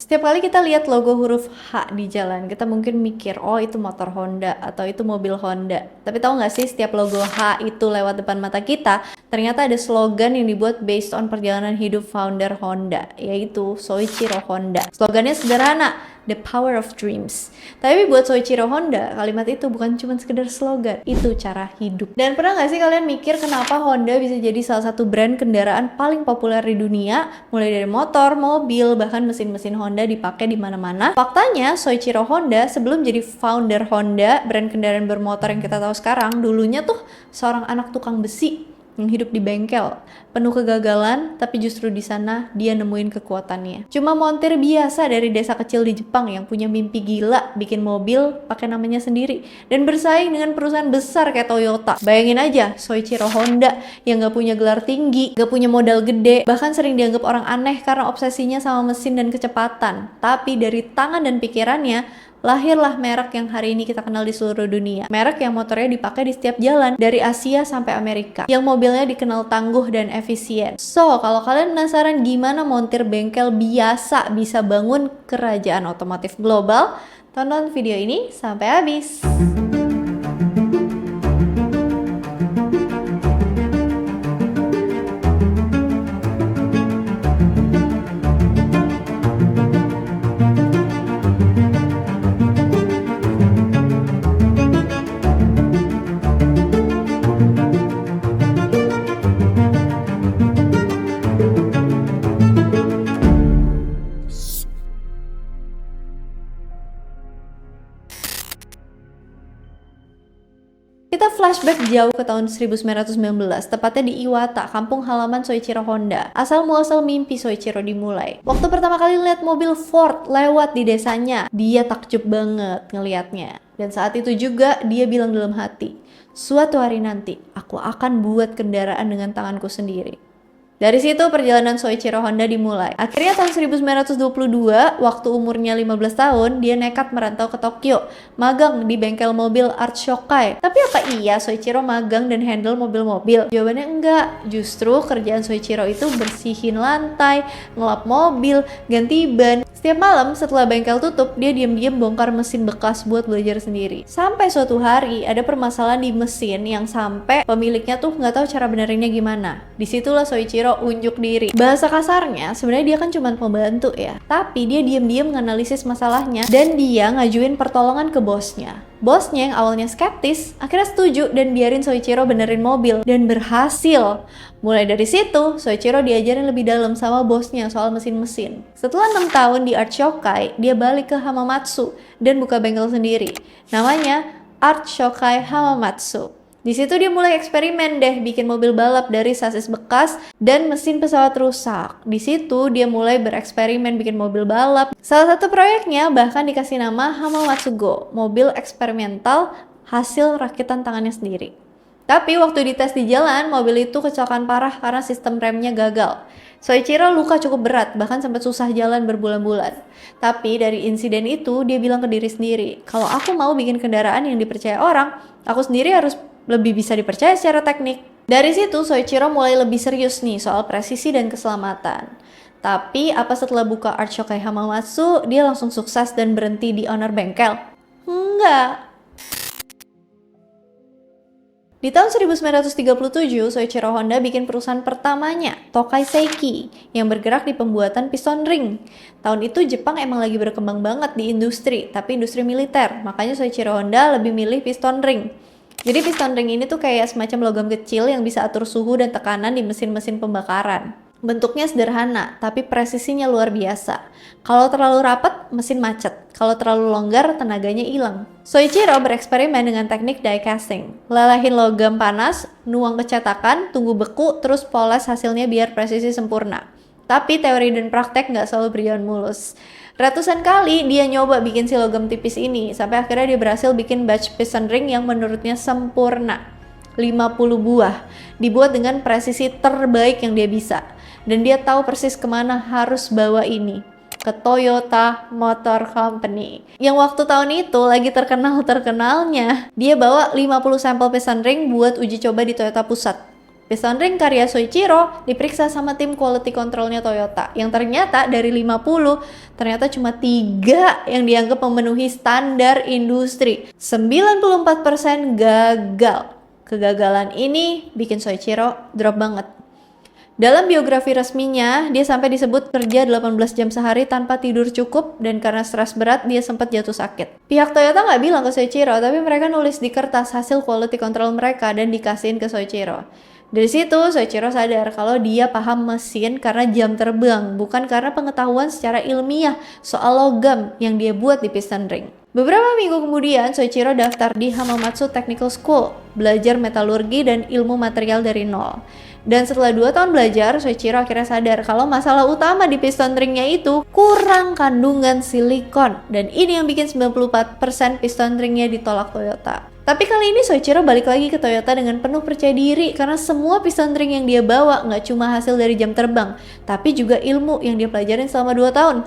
Setiap kali kita lihat logo huruf H di jalan, kita mungkin mikir, oh itu motor Honda atau itu mobil Honda. Tapi tahu nggak sih, setiap logo H itu lewat depan mata kita, ternyata ada slogan yang dibuat based on perjalanan hidup founder Honda, yaitu Soichiro Honda. Slogannya sederhana, The Power of Dreams. Tapi buat Soichiro Honda, kalimat itu bukan cuma sekedar slogan, itu cara hidup. Dan pernah nggak sih kalian mikir kenapa Honda bisa jadi salah satu brand kendaraan paling populer di dunia, mulai dari motor, mobil, bahkan mesin-mesin Honda dipakai di mana-mana? Faktanya, Soichiro Honda sebelum jadi founder Honda, brand kendaraan bermotor yang kita tahu sekarang, dulunya tuh seorang anak tukang besi yang hidup di bengkel, penuh kegagalan, tapi justru di sana dia nemuin kekuatannya. Cuma montir biasa dari desa kecil di Jepang yang punya mimpi gila bikin mobil pakai namanya sendiri dan bersaing dengan perusahaan besar kayak Toyota. Bayangin aja, Soichiro Honda yang gak punya gelar tinggi, gak punya modal gede, bahkan sering dianggap orang aneh karena obsesinya sama mesin dan kecepatan. Tapi dari tangan dan pikirannya, lahirlah merek yang hari ini kita kenal di seluruh dunia. Merek yang motornya dipakai di setiap jalan, dari Asia sampai Amerika. Yang mobilnya dikenal tangguh dan efisien. So, kalau kalian penasaran gimana montir bengkel biasa bisa bangun kerajaan otomotif global, tonton video ini sampai habis. Kita flashback jauh ke tahun 1919, tepatnya di Iwata, kampung halaman Soichiro Honda. Asal muasal mimpi Soichiro dimulai. Waktu pertama kali lihat mobil Ford lewat di desanya, dia takjub banget ngelihatnya. Dan saat itu juga dia bilang dalam hati, suatu hari nanti aku akan buat kendaraan dengan tanganku sendiri. Dari situ perjalanan Soichiro Honda dimulai. Akhirnya tahun 1922, waktu umurnya 15 tahun, dia nekat merantau ke Tokyo, magang di bengkel mobil Art Shokai. Tapi apa iya Soichiro magang dan handle mobil-mobil? Jawabannya enggak. Justru kerjaan Soichiro itu bersihin lantai, ngelap mobil, ganti ban. Setiap malam setelah bengkel tutup, dia diam-diam bongkar mesin bekas buat belajar sendiri. Sampai suatu hari ada permasalahan di mesin yang sampai pemiliknya tuh nggak tahu cara benerinnya gimana. Disitulah Soichiro unjuk diri. Bahasa kasarnya, sebenarnya dia kan cuma pembantu ya. Tapi dia diam-diam menganalisis masalahnya dan dia ngajuin pertolongan ke bosnya. Bosnya yang awalnya skeptis, akhirnya setuju dan biarin Soichiro benerin mobil. Dan berhasil. Mulai dari situ, Soichiro diajarin lebih dalam sama bosnya soal mesin-mesin. Setelah 6 tahun di Art Shokai, dia balik ke Hamamatsu dan buka bengkel sendiri. Namanya Art Shokai Hamamatsu. Di situ dia mulai eksperimen deh, bikin mobil balap dari sasis bekas dan mesin pesawat rusak. Di situ dia mulai bereksperimen bikin mobil balap. Salah satu proyeknya bahkan dikasih nama Hamamatsu Go, mobil eksperimental hasil rakitan tangannya sendiri. Tapi waktu dites di jalan, mobil itu kecelakaan parah karena sistem remnya gagal. Soichiro luka cukup berat, bahkan sempat susah jalan berbulan-bulan. Tapi dari insiden itu, dia bilang ke diri sendiri, kalau aku mau bikin kendaraan yang dipercaya orang, aku sendiri harus lebih bisa dipercaya secara teknik. Dari situ, Soichiro mulai lebih serius nih soal presisi dan keselamatan. Tapi, apa setelah buka Art Shokai Hamamatsu, dia langsung sukses dan berhenti di owner bengkel? Enggak. Di tahun 1937, Soichiro Honda bikin perusahaan pertamanya, Tokai Seiki, yang bergerak di pembuatan piston ring. Tahun itu Jepang emang lagi berkembang banget di industri, tapi industri militer. Makanya Soichiro Honda lebih milih piston ring. Jadi piston ring ini tuh kayak semacam logam kecil yang bisa atur suhu dan tekanan di mesin-mesin pembakaran. Bentuknya sederhana, tapi presisinya luar biasa. Kalau terlalu rapat, mesin macet. Kalau terlalu longgar, tenaganya hilang. Soichiro bereksperimen dengan teknik die casting. Lelehin logam panas, nuang ke cetakan, tunggu beku, terus poles hasilnya biar presisi sempurna. Tapi teori dan praktek nggak selalu berjalan mulus. Ratusan kali dia nyoba bikin si logam tipis ini, sampai akhirnya dia berhasil bikin batch piston ring yang menurutnya sempurna. 50 buah, dibuat dengan presisi terbaik yang dia bisa. Dan dia tahu persis kemana harus bawa ini, ke Toyota Motor Company. Yang waktu tahun itu lagi terkenal-terkenalnya, dia bawa 50 sampel piston ring buat uji coba di Toyota Pusat. Piston ring karya Soichiro diperiksa sama tim quality controlnya Toyota, yang ternyata dari 50, ternyata cuma 3 yang dianggap memenuhi standar industri. 94% gagal. Kegagalan ini bikin Soichiro drop banget. Dalam biografi resminya, dia sampai disebut kerja 18 jam sehari tanpa tidur cukup, dan karena stres berat, dia sempat jatuh sakit. Pihak Toyota nggak bilang ke Soichiro, tapi mereka nulis di kertas hasil quality control mereka dan dikasihin ke Soichiro. Dari situ, Soichiro sadar kalau dia paham mesin karena jam terbang, bukan karena pengetahuan secara ilmiah soal logam yang dia buat di piston ring. Beberapa minggu kemudian, Soichiro daftar di Hamamatsu Technical School, belajar metalurgi dan ilmu material dari nol. Dan setelah 2 tahun belajar, Soichiro akhirnya sadar kalau masalah utama di piston ringnya itu kurang kandungan silikon. Dan ini yang bikin 94% piston ringnya ditolak Toyota. Tapi kali ini Soichiro balik lagi ke Toyota dengan penuh percaya diri karena semua piston ring yang dia bawa nggak cuma hasil dari jam terbang, tapi juga ilmu yang dia pelajarin selama 2 tahun.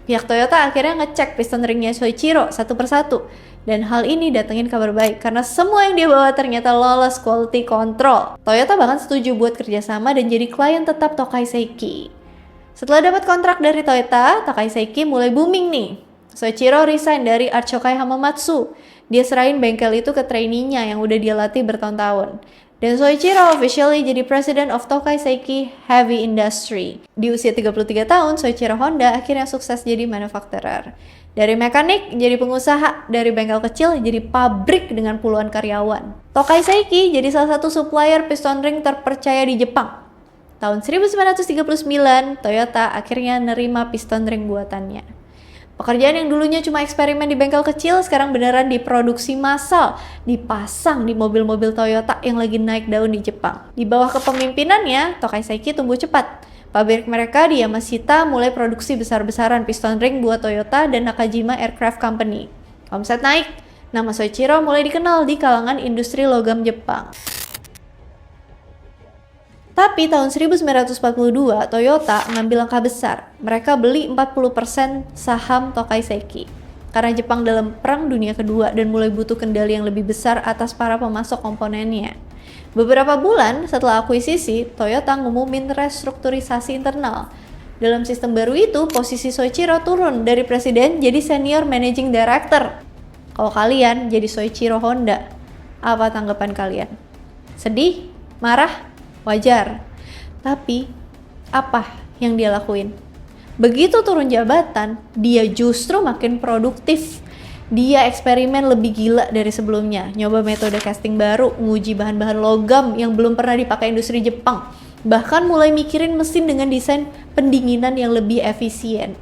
Pihak Toyota akhirnya ngecek piston ringnya Soichiro satu persatu. Dan hal ini datengin kabar baik karena semua yang dia bawa ternyata lolos quality control. Toyota bahkan setuju buat kerjasama dan jadi klien tetap Tokai Seiki. Setelah dapat kontrak dari Toyota, Tokai Seiki mulai booming nih. Soichiro resign dari Art Shokai Hamamatsu. Dia serahin bengkel itu ke trainee-nya yang udah dia latih bertahun-tahun. Dan Soichiro officially jadi President of Tokai Seiki Heavy Industry. Di usia 33 tahun, Soichiro Honda akhirnya sukses jadi manufacturer. Dari mekanik jadi pengusaha, dari bengkel kecil jadi pabrik dengan puluhan karyawan. Tokai Seiki jadi salah satu supplier piston ring terpercaya di Jepang. Tahun 1939, Toyota akhirnya nerima piston ring buatannya. Pekerjaan yang dulunya cuma eksperimen di bengkel kecil sekarang beneran diproduksi massal, dipasang di mobil-mobil Toyota yang lagi naik daun di Jepang. Di bawah kepemimpinannya, Tokai Seiki tumbuh cepat. Pabrik mereka di Yamashita mulai produksi besar-besaran piston ring buat Toyota dan Nakajima Aircraft Company. Omset naik, nama Soichiro mulai dikenal di kalangan industri logam Jepang. Tapi tahun 1942, Toyota ngambil langkah besar. Mereka beli 40% saham Tokai Seiki. Karena Jepang dalam Perang Dunia Kedua dan mulai butuh kendali yang lebih besar atas para pemasok komponennya. Beberapa bulan setelah akuisisi, Toyota ngumumin restrukturisasi internal. Dalam sistem baru itu, posisi Soichiro turun dari presiden jadi senior managing director. Kalau kalian jadi Soichiro Honda, apa tanggapan kalian? Sedih? Marah? Wajar. Tapi, apa yang dia lakuin? Begitu turun jabatan, dia justru makin produktif. Dia eksperimen lebih gila dari sebelumnya, nyoba metode casting baru, nguji bahan-bahan logam yang belum pernah dipakai industri Jepang. Bahkan mulai mikirin mesin dengan desain pendinginan yang lebih efisien.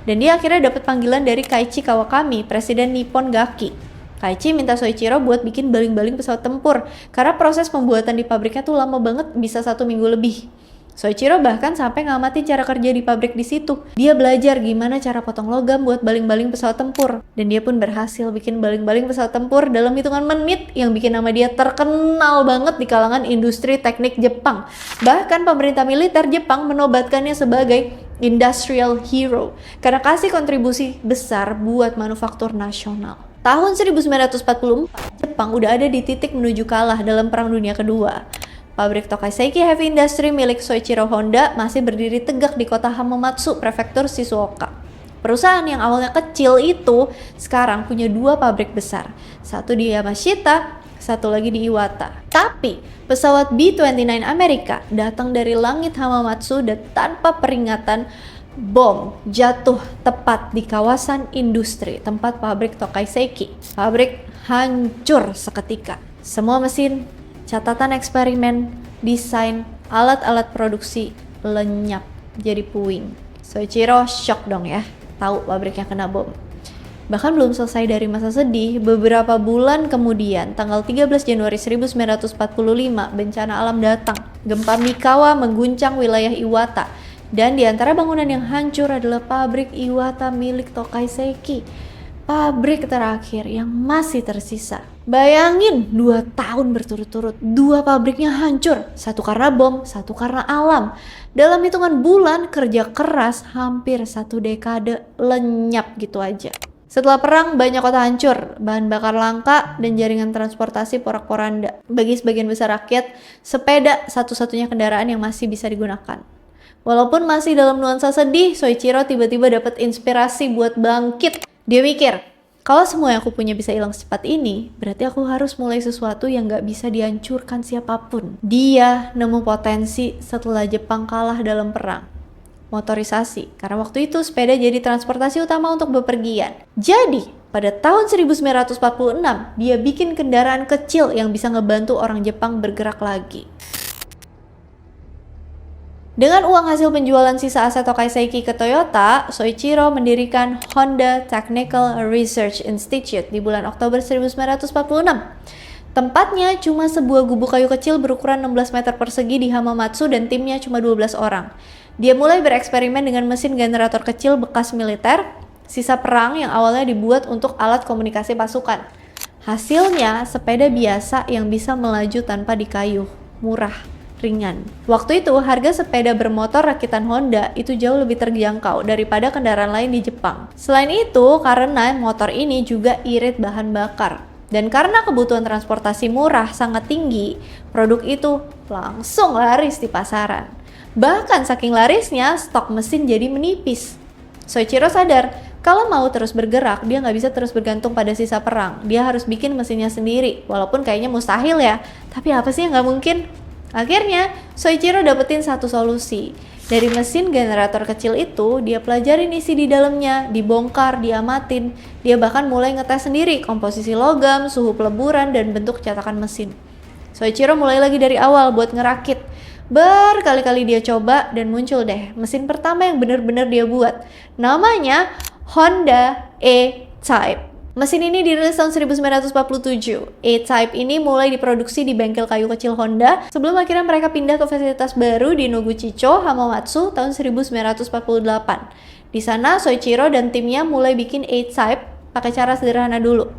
Dan dia akhirnya dapat panggilan dari Kaiichi Kawakami, presiden Nippon Gaki. Kaiichi minta Soichiro buat bikin baling-baling pesawat tempur, karena proses pembuatan di pabriknya tuh lama banget, bisa 1 minggu lebih. Soichiro bahkan sampai ngamatin cara kerja di pabrik di situ. Dia belajar gimana cara potong logam buat baling-baling pesawat tempur. Dan dia pun berhasil bikin baling-baling pesawat tempur dalam hitungan menit yang bikin nama dia terkenal banget di kalangan industri teknik Jepang. Bahkan pemerintah militer Jepang menobatkannya sebagai industrial hero karena kasih kontribusi besar buat manufaktur nasional. Tahun 1944, Jepang udah ada di titik menuju kalah dalam Perang Dunia Kedua. Pabrik Tokai Seiki Heavy Industry milik Soichiro Honda masih berdiri tegak di kota Hamamatsu, prefektur Shizuoka. Perusahaan yang awalnya kecil itu sekarang punya 2 pabrik besar. Satu di Yamashita, satu lagi di Iwata. Tapi pesawat B-29 Amerika datang dari langit Hamamatsu dan tanpa peringatan bom jatuh tepat di kawasan industri tempat pabrik Tokai Seiki. Pabrik hancur seketika. Semua mesin, catatan eksperimen, desain, alat-alat produksi lenyap jadi puing. Soichiro shock dong ya, tahu pabriknya kena bom. Bahkan belum selesai dari masa sedih, beberapa bulan kemudian, tanggal 13 Januari 1945, bencana alam datang. Gempa Mikawa mengguncang wilayah Iwata, dan di antara bangunan yang hancur adalah pabrik Iwata milik Tokai Seiki. Pabrik terakhir yang masih tersisa. Bayangin 2 tahun berturut-turut 2 pabriknya hancur. Satu karena bom, satu karena alam. Dalam hitungan bulan kerja keras hampir 1 dekade lenyap gitu aja. Setelah perang, banyak kota hancur, bahan bakar langka, dan jaringan transportasi porak-poranda. Bagi sebagian besar rakyat, sepeda satu-satunya kendaraan yang masih bisa digunakan. Walaupun masih dalam nuansa sedih, Soichiro tiba-tiba dapat inspirasi buat bangkit. Dia mikir, kalau semua yang aku punya bisa hilang secepat ini, berarti aku harus mulai sesuatu yang gak bisa dihancurkan siapapun. Dia nemu potensi setelah Jepang kalah dalam perang. Motorisasi, karena waktu itu sepeda jadi transportasi utama untuk bepergian. Jadi, pada tahun 1946, dia bikin kendaraan kecil yang bisa ngebantu orang Jepang bergerak lagi. Dengan uang hasil penjualan sisa aset Tokai Seiki ke Toyota, Soichiro mendirikan Honda Technical Research Institute di bulan Oktober 1946. Tempatnya cuma sebuah gubuk kayu kecil berukuran 16 meter persegi di Hamamatsu dan timnya cuma 12 orang. Dia mulai bereksperimen dengan mesin generator kecil bekas militer, sisa perang yang awalnya dibuat untuk alat komunikasi pasukan. Hasilnya, sepeda biasa yang bisa melaju tanpa dikayuh, murah, ringan. Waktu itu, harga sepeda bermotor rakitan Honda itu jauh lebih terjangkau daripada kendaraan lain di Jepang. Selain itu, karena motor ini juga irit bahan bakar. Dan karena kebutuhan transportasi murah sangat tinggi, produk itu langsung laris di pasaran. Bahkan saking larisnya, stok mesin jadi menipis. Soichiro sadar, kalau mau terus bergerak, dia nggak bisa terus bergantung pada sisa perang. Dia harus bikin mesinnya sendiri, walaupun kayaknya mustahil ya. Tapi apa sih yang nggak mungkin? Akhirnya, Soichiro dapetin satu solusi. Dari mesin generator kecil itu, dia pelajarin isi di dalamnya, dibongkar, diamatin. Dia bahkan mulai ngetes sendiri komposisi logam, suhu peleburan, dan bentuk cetakan mesin. Soichiro mulai lagi dari awal buat ngerakit. Berkali-kali dia coba dan muncul deh mesin pertama yang benar-benar dia buat. Namanya Honda E-Type. Mesin ini dirilis tahun 1947. E-Type ini mulai diproduksi di bengkel kayu kecil Honda sebelum akhirnya mereka pindah ke fasilitas baru di Noguchicho, Hamamatsu tahun 1948. Di sana Soichiro dan timnya mulai bikin E-Type pakai cara sederhana dulu.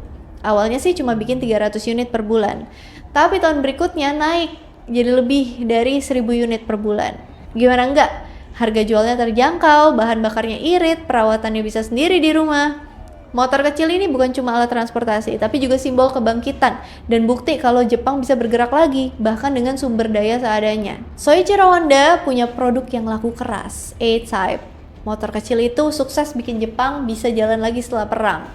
Awalnya sih cuma bikin 300 unit per bulan. Tapi tahun berikutnya naik jadi lebih dari 1000 unit per bulan. Gimana enggak? Harga jualnya terjangkau, bahan bakarnya irit, perawatannya bisa sendiri di rumah. Motor kecil ini bukan cuma alat transportasi, tapi juga simbol kebangkitan dan bukti kalau Jepang bisa bergerak lagi, bahkan dengan sumber daya seadanya. Soichiro Honda punya produk yang laku keras, E-Type. Motor kecil itu sukses bikin Jepang bisa jalan lagi setelah perang.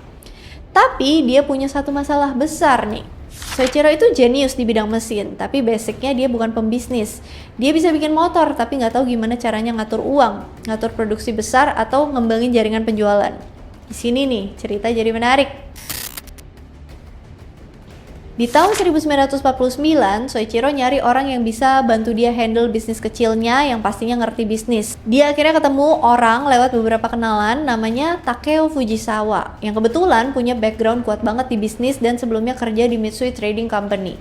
Tapi dia punya satu masalah besar nih. Soichiro itu jenius di bidang mesin, tapi basicnya dia bukan pembisnis. Dia bisa bikin motor, tapi nggak tahu gimana caranya ngatur uang, ngatur produksi besar, atau ngembangin jaringan penjualan. Di sini nih, cerita jadi menarik. Di tahun 1949, Soichiro nyari orang yang bisa bantu dia handle bisnis kecilnya yang pastinya ngerti bisnis. Dia akhirnya ketemu orang lewat beberapa kenalan namanya Takeo Fujisawa yang kebetulan punya background kuat banget di bisnis dan sebelumnya kerja di Mitsui Trading Company.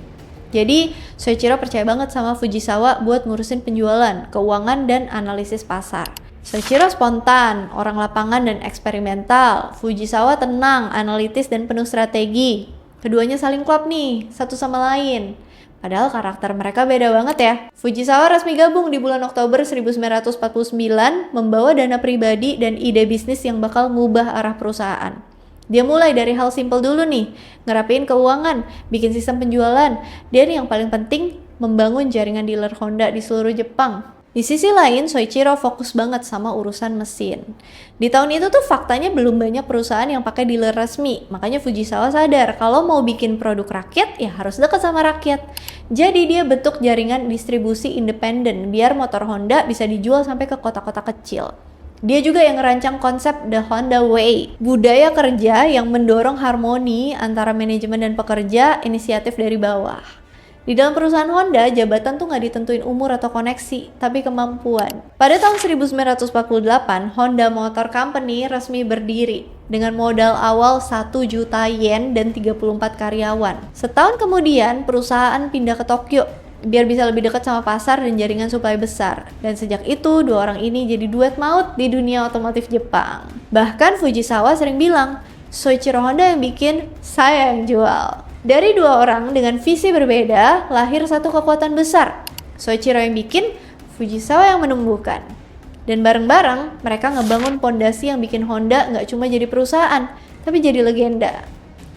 Jadi, Soichiro percaya banget sama Fujisawa buat ngurusin penjualan, keuangan, dan analisis pasar. Soichiro spontan, orang lapangan dan eksperimental. Fujisawa tenang, analitis, dan penuh strategi. Keduanya saling klop nih, satu sama lain. Padahal karakter mereka beda banget ya. Fujisawa resmi gabung di bulan Oktober 1949, membawa dana pribadi dan ide bisnis yang bakal ngubah arah perusahaan. Dia mulai dari hal simpel dulu nih, ngerapiin keuangan, bikin sistem penjualan, dan yang paling penting, membangun jaringan dealer Honda di seluruh Jepang. Di sisi lain, Soichiro fokus banget sama urusan mesin. Di tahun itu tuh faktanya belum banyak perusahaan yang pakai dealer resmi. Makanya Fujisawa sadar kalau mau bikin produk rakyat ya harus dekat sama rakyat. Jadi dia bentuk jaringan distribusi independen biar motor Honda bisa dijual sampai ke kota-kota kecil. Dia juga yang ngerancang konsep The Honda Way, budaya kerja yang mendorong harmoni antara manajemen dan pekerja, inisiatif dari bawah. Di dalam perusahaan Honda, jabatan tuh nggak ditentuin umur atau koneksi, tapi kemampuan. Pada tahun 1948, Honda Motor Company resmi berdiri dengan modal awal 1 juta yen dan 34 karyawan. Setahun kemudian, perusahaan pindah ke Tokyo biar bisa lebih dekat sama pasar dan jaringan suplai besar. Dan sejak itu, dua orang ini jadi duet maut di dunia otomotif Jepang. Bahkan Fujisawa sering bilang, Soichiro Honda yang bikin, saya yang jual. Dari dua orang dengan visi berbeda, lahir satu kekuatan besar. Soichiro yang bikin, Fujisawa yang menumbuhkan. Dan bareng-bareng, mereka ngebangun pondasi yang bikin Honda nggak cuma jadi perusahaan, tapi jadi legenda.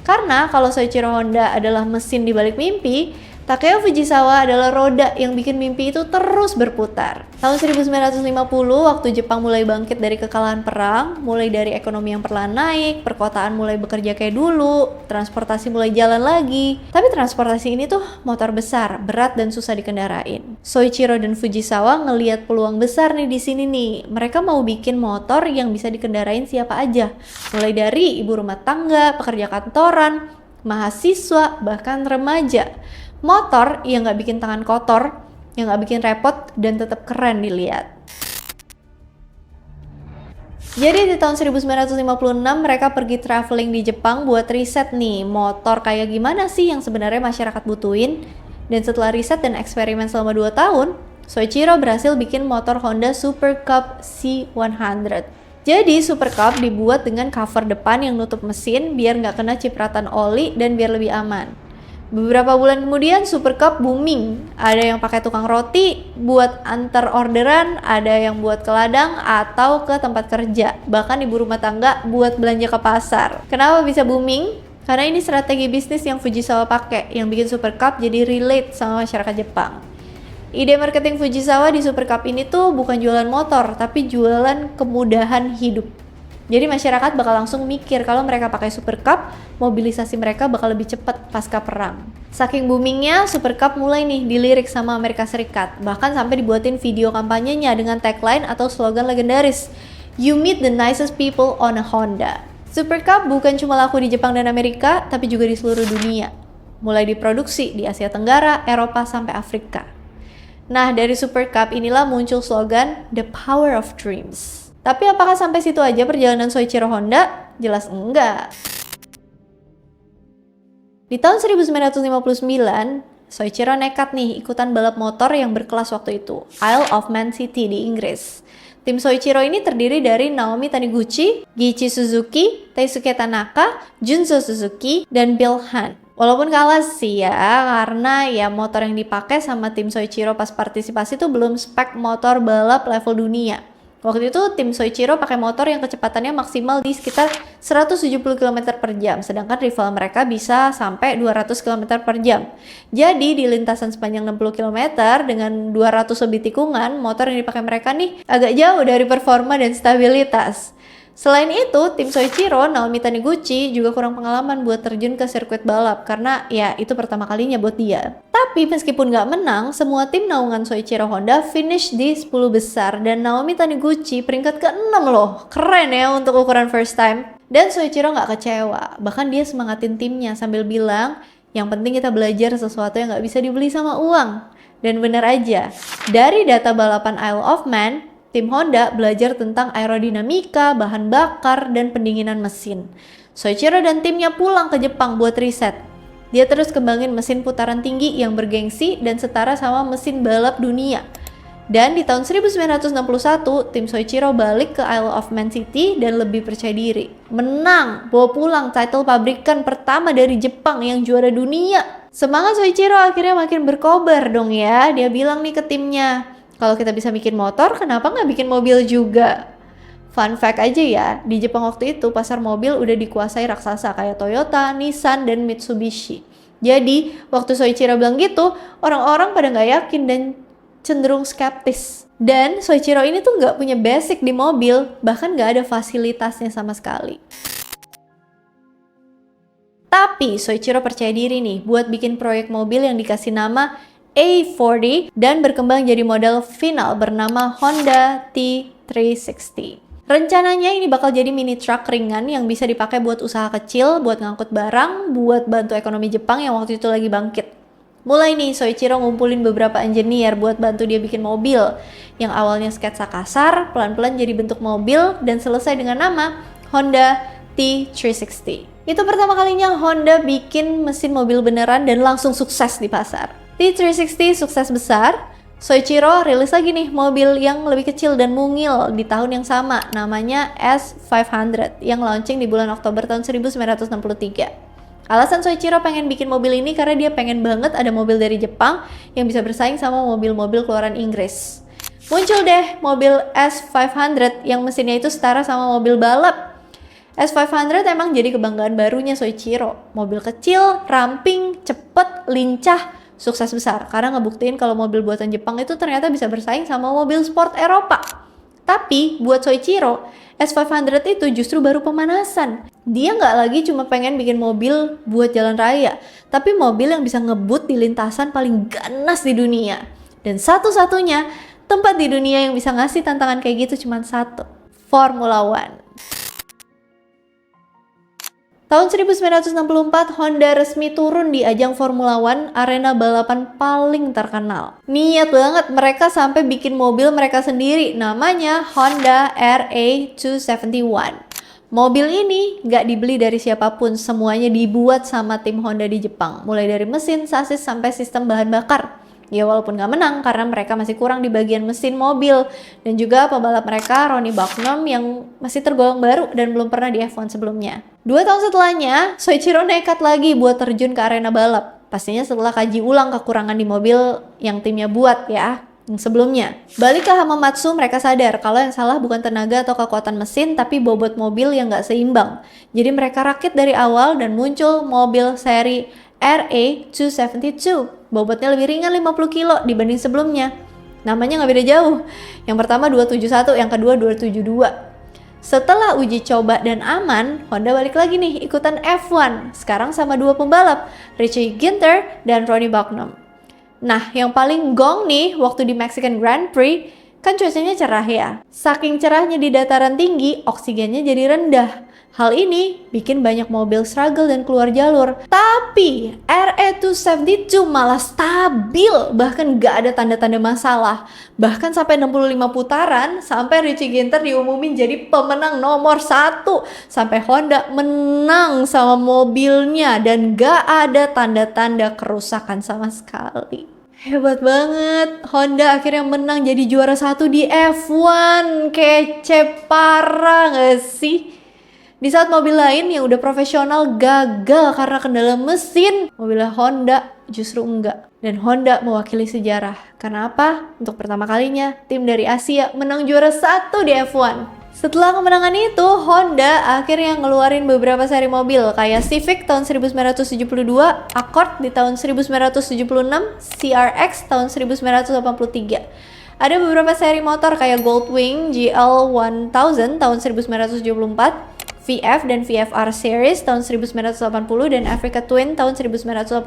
Karena kalau Soichiro Honda adalah mesin di balik mimpi, Takeo Fujisawa adalah roda yang bikin mimpi itu terus berputar. Tahun 1950, waktu Jepang mulai bangkit dari kekalahan perang, mulai dari ekonomi yang perlahan naik, perkotaan mulai bekerja kayak dulu, transportasi mulai jalan lagi. Tapi transportasi ini tuh motor besar, berat dan susah dikendarain. Soichiro dan Fujisawa ngelihat peluang besar nih di sini nih. Mereka mau bikin motor yang bisa dikendarain siapa aja. Mulai dari ibu rumah tangga, pekerja kantoran, mahasiswa, bahkan remaja. Motor yang nggak bikin tangan kotor, yang nggak bikin repot, dan tetap keren dilihat. Jadi di tahun 1956 mereka pergi traveling di Jepang buat riset nih, motor kayak gimana sih yang sebenarnya masyarakat butuhin. Dan setelah riset dan eksperimen selama 2 tahun, Soichiro berhasil bikin motor Honda Super Cup C100. Jadi Super Cup dibuat dengan cover depan yang nutup mesin biar nggak kena cipratan oli dan biar lebih aman. Beberapa bulan kemudian Super Cup booming. Ada yang pakai tukang roti buat antar orderan, ada yang buat ke ladang atau ke tempat kerja, bahkan ibu rumah tangga buat belanja ke pasar. Kenapa bisa booming? Karena ini strategi bisnis yang Fujisawa pakai, yang bikin Super Cup jadi relate sama masyarakat Jepang. Ide marketing Fujisawa di Super Cup ini tuh bukan jualan motor, tapi jualan kemudahan hidup. Jadi masyarakat bakal langsung mikir kalau mereka pakai Super Cup, mobilisasi mereka bakal lebih cepat pasca perang. Saking boomingnya, Super Cup mulai nih dilirik sama Amerika Serikat. Bahkan sampai dibuatin video kampanyenya dengan tagline atau slogan legendaris, "You meet the nicest people on a Honda." Super Cup bukan cuma laku di Jepang dan Amerika, tapi juga di seluruh dunia. Mulai diproduksi di Asia Tenggara, Eropa, sampai Afrika. Nah, dari Super Cup inilah muncul slogan The Power of Dreams. Tapi apakah sampai situ aja perjalanan Soichiro Honda? Jelas enggak. Di tahun 1959, Soichiro nekat nih ikutan balap motor yang berkelas waktu itu, Isle of Man City di Inggris. Tim Soichiro ini terdiri dari Naomi Taniguchi, Giichi Suzuki, Taisuke Tanaka, Junzo Suzuki, dan Bill Hunt. Walaupun kalah sih ya, karena ya motor yang dipakai sama tim Soichiro pas partisipasi tuh belum spek motor balap level dunia. Waktu itu tim Soichiro pakai motor yang kecepatannya maksimal di sekitar 170 km per jam, sedangkan rival mereka bisa sampai 200 km per jam. Jadi di lintasan sepanjang 60 km dengan 200 lebih tikungan, motor yang dipakai mereka nih agak jauh dari performa dan stabilitas. Selain itu, tim Soichiro, Naomi Taniguchi juga kurang pengalaman buat terjun ke sirkuit balap karena ya itu pertama kalinya buat dia. Tapi meskipun nggak menang, semua tim naungan Soichiro Honda finish di 10 besar dan Naomi Taniguchi peringkat ke-6 loh. Keren ya untuk ukuran first time. Dan Soichiro nggak kecewa, bahkan dia semangatin timnya sambil bilang, yang penting kita belajar sesuatu yang nggak bisa dibeli sama uang. Dan bener aja, dari data balapan Isle of Man, tim Honda belajar tentang aerodinamika, bahan bakar, dan pendinginan mesin. Soichiro dan timnya pulang ke Jepang buat riset. Dia terus kembangin mesin putaran tinggi yang bergengsi dan setara sama mesin balap dunia. Dan di tahun 1961, tim Soichiro balik ke Isle of Man City dan lebih percaya diri. Menang, bawa pulang title pabrikan pertama dari Jepang yang juara dunia. Semangat Soichiro akhirnya makin berkobar dong ya. Dia bilang nih ke timnya, kalau kita bisa bikin motor, kenapa nggak bikin mobil juga? Fun fact aja ya, di Jepang waktu itu pasar mobil udah dikuasai raksasa kayak Toyota, Nissan, dan Mitsubishi. Jadi, waktu Soichiro bilang gitu, orang-orang pada nggak yakin dan cenderung skeptis. Dan Soichiro ini tuh nggak punya basic di mobil, bahkan nggak ada fasilitasnya sama sekali. Tapi Soichiro percaya diri nih buat bikin proyek mobil yang dikasih nama A40 dan berkembang jadi model final bernama Honda T360. Rencananya ini bakal jadi mini truck ringan yang bisa dipakai buat usaha kecil, buat ngangkut barang, buat bantu ekonomi Jepang yang waktu itu lagi bangkit. Mulai nih Soichiro ngumpulin beberapa engineer buat bantu dia bikin mobil. Yang awalnya sketsa kasar, pelan-pelan jadi bentuk mobil dan selesai dengan nama Honda T360. Itu pertama kalinya Honda bikin mesin mobil beneran dan langsung sukses di pasar. T360 sukses besar, Soichiro rilis lagi nih mobil yang lebih kecil dan mungil di tahun yang sama, namanya S500 yang launching di bulan Oktober tahun 1963. Alasan Soichiro pengen bikin mobil ini karena dia pengen banget ada mobil dari Jepang yang bisa bersaing sama mobil-mobil keluaran Inggris. Muncul deh mobil S500 yang mesinnya itu setara sama mobil balap. S500 emang jadi kebanggaan barunya Soichiro. Mobil kecil, ramping, cepet, lincah, sukses besar. Karena ngebuktiin kalau mobil buatan Jepang itu ternyata bisa bersaing sama mobil sport Eropa. Tapi buat Soichiro, S500 itu justru baru pemanasan. Dia nggak lagi cuma pengen bikin mobil buat jalan raya, tapi mobil yang bisa ngebut di lintasan paling ganas di dunia. Dan satu-satunya tempat di dunia yang bisa ngasih tantangan kayak gitu cuma satu, Formula One. Tahun 1964, Honda resmi turun di ajang Formula One, arena balapan paling terkenal. Niat banget mereka sampai bikin mobil mereka sendiri, namanya Honda RA271. Mobil ini nggak dibeli dari siapapun, semuanya dibuat sama tim Honda di Jepang. Mulai dari mesin, sasis, sampai sistem bahan bakar. Ya walaupun nggak menang karena mereka masih kurang di bagian mesin mobil. Dan juga pembalap mereka, Ronnie Bucknum, yang masih tergolong baru dan belum pernah di F1 sebelumnya. 2 tahun setelahnya, Soichiro nekat lagi buat terjun ke arena balap. Pastinya setelah kaji ulang kekurangan di mobil yang timnya buat ya, yang sebelumnya. Balik ke Hamamatsu, mereka sadar kalau yang salah bukan tenaga atau kekuatan mesin, tapi bobot mobil yang nggak seimbang. Jadi mereka rakit dari awal dan muncul mobil seri RA272. Bobotnya lebih ringan 50 kilo dibanding sebelumnya. Namanya nggak beda jauh. Yang pertama 271, yang kedua 272. Setelah uji coba dan aman, Honda balik lagi nih ikutan F1. Sekarang sama 2 pembalap, Richie Ginter dan Ronnie Bucknum. Nah, yang paling gong nih waktu di Mexican Grand Prix, kan cuacanya cerah ya. Saking cerahnya di dataran tinggi, oksigennya jadi rendah. Hal ini bikin banyak mobil struggle dan keluar jalur. Tapi RA272 malah stabil, bahkan gak ada tanda-tanda masalah. Bahkan sampai 65 putaran, sampai Richie Ginter diumumin jadi pemenang nomor 1. Sampai Honda menang sama mobilnya dan gak ada tanda-tanda kerusakan sama sekali. Hebat banget, Honda akhirnya menang jadi juara 1 di F1. Kece parah gak sih? Di saat mobil lain yang udah profesional gagal karena kendala mesin, mobil Honda justru enggak. Dan Honda mewakili sejarah. Karena apa? Untuk pertama kalinya, tim dari Asia menang juara 1 di F1. Setelah kemenangan itu, Honda akhirnya ngeluarin beberapa seri mobil kayak Civic tahun 1972, Accord di tahun 1976, CRX tahun 1983. Ada beberapa seri motor kayak Goldwing GL1000 tahun 1974, VF dan VFR Series tahun 1980 dan Africa Twin tahun 1988.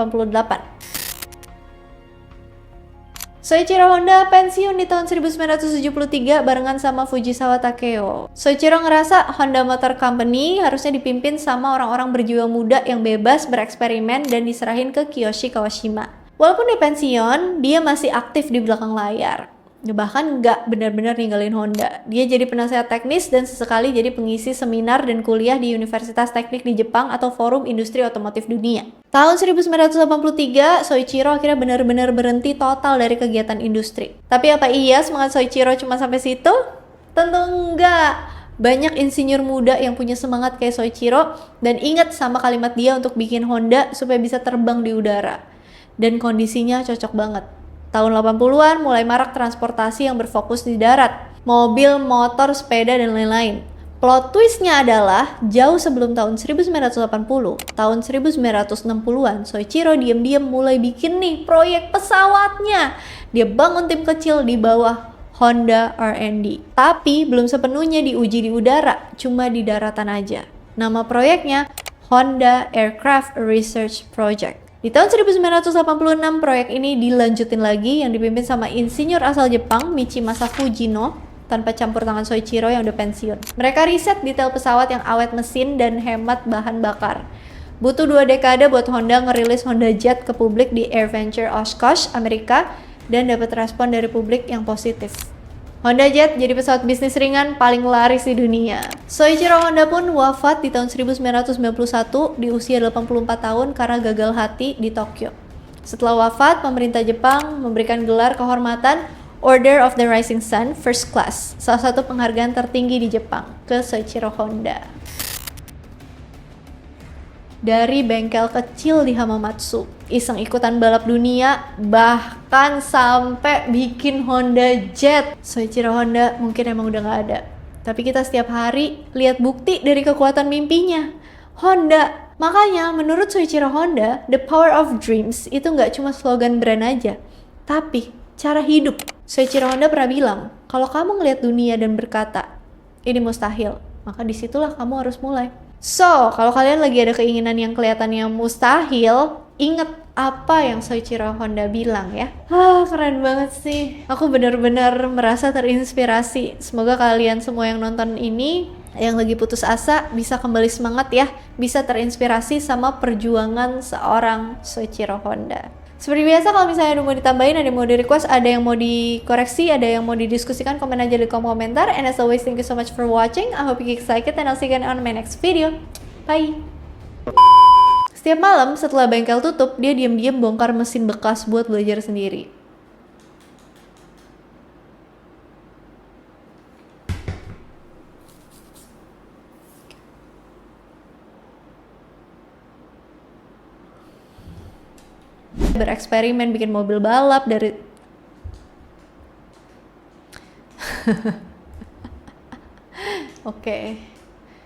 Soichiro Honda pensiun di tahun 1973 barengan sama Fujisawa Takeo. Soichiro ngerasa Honda Motor Company harusnya dipimpin sama orang-orang berjiwa muda yang bebas bereksperimen dan diserahin ke Kiyoshi Kawashima. Walaupun dia pensiun, dia masih aktif di belakang layar. Bahkan nggak benar-benar ninggalin Honda. Dia jadi penasehat teknis dan sesekali jadi pengisi seminar dan kuliah di Universitas Teknik di Jepang atau Forum Industri Otomotif Dunia. Tahun 1983, Soichiro akhirnya benar-benar berhenti total dari kegiatan industri. Tapi apa iya semangat Soichiro cuma sampai situ? Tentu enggak. Banyak insinyur muda yang punya semangat kayak Soichiro dan ingat sama kalimat dia untuk bikin Honda supaya bisa terbang di udara. Dan kondisinya cocok banget. Tahun 80-an mulai marak transportasi yang berfokus di darat, mobil, motor, sepeda, dan lain-lain. Plot twistnya adalah jauh sebelum tahun 1980, tahun 1960-an, Soichiro diam-diam mulai bikin nih proyek pesawatnya. Dia bangun tim kecil di bawah Honda R&D. Tapi belum sepenuhnya diuji di udara, cuma di daratan aja. Nama proyeknya Honda Aircraft Research Project. Di tahun 1986 proyek ini dilanjutin lagi yang dipimpin sama insinyur asal Jepang Michimasa Fujino tanpa campur tangan Soichiro yang udah pensiun. Mereka riset detail pesawat yang awet mesin dan hemat bahan bakar. Butuh 2 dekade buat Honda ngerilis Honda Jet ke publik di AirVenture Oshkosh, Amerika dan dapat respon dari publik yang positif. Honda Jet jadi pesawat bisnis ringan paling laris di dunia. Soichiro Honda pun wafat di tahun 1991 di usia 84 tahun karena gagal hati di Tokyo. Setelah wafat, pemerintah Jepang memberikan gelar kehormatan Order of the Rising Sun First Class, salah satu penghargaan tertinggi di Jepang, ke Soichiro Honda. Dari bengkel kecil di Hamamatsu, iseng ikutan balap dunia, bahkan sampai bikin Honda Jet. Soichiro Honda mungkin emang udah gak ada. Tapi kita setiap hari lihat bukti dari kekuatan mimpinya. Honda. Makanya menurut Soichiro Honda, the power of dreams itu nggak cuma slogan brand aja, tapi cara hidup. Soichiro Honda pernah bilang, kalau kamu ngelihat dunia dan berkata, ini mustahil, maka disitulah kamu harus mulai. So, kalau kalian lagi ada keinginan yang kelihatannya mustahil, ingat apa yang Soichiro Honda bilang ya. Keren banget sih. Aku benar-benar merasa terinspirasi. Semoga kalian semua yang nonton ini, yang lagi putus asa, bisa kembali semangat ya. Bisa terinspirasi sama perjuangan seorang Soichiro Honda. Seperti biasa, kalau misalnya ada mau ditambahin, ada yang mau di request, ada yang mau dikoreksi, ada yang mau didiskusikan, komen aja di kolom komentar. And as always, thank you so much for watching. I hope you guys like it and I'll see you again on my next video. Bye! Setiap malam setelah bengkel tutup, dia diam-diam bongkar mesin bekas buat belajar sendiri. Bereksperimen bikin mobil balap dari Oke.